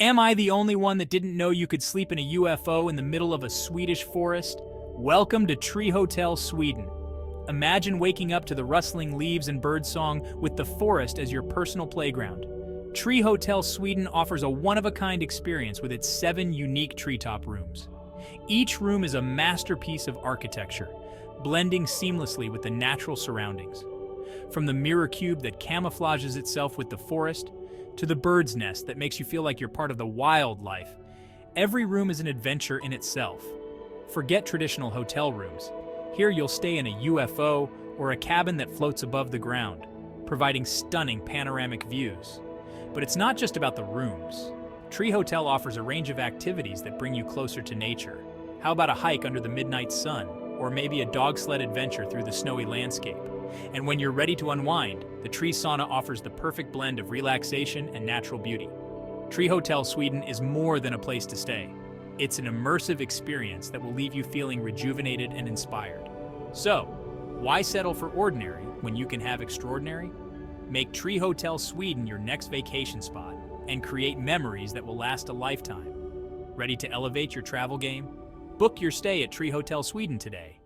Am I the only one that didn't know you could sleep in a UFO in the middle of a Swedish forest? Welcome to Treehotel, Sweden. Imagine waking up to the rustling leaves and birdsong with the forest as your personal playground. Treehotel, Sweden offers a one-of-a-kind experience with its 7 unique treetop rooms. Each room is a masterpiece of architecture, blending seamlessly with the natural surroundings. From the mirror cube that camouflages itself with the forest, to the bird's nest that makes you feel like you're part of the wildlife, every room is an adventure in itself. Forget traditional hotel rooms. Here you'll stay in a UFO or a cabin that floats above the ground, providing stunning panoramic views. But it's not just about the rooms. Treehotel offers a range of activities that bring you closer to nature. How about a hike under the midnight sun, or maybe a dog sled adventure through the snowy landscape? And when you're ready to unwind, the Tree Sauna offers the perfect blend of relaxation and natural beauty. Treehotel Sweden is more than a place to stay. It's an immersive experience that will leave you feeling rejuvenated and inspired. So, why settle for ordinary when you can have extraordinary? Make Treehotel Sweden your next vacation spot and create memories that will last a lifetime. Ready to elevate your travel game? Book your stay at Treehotel Sweden today.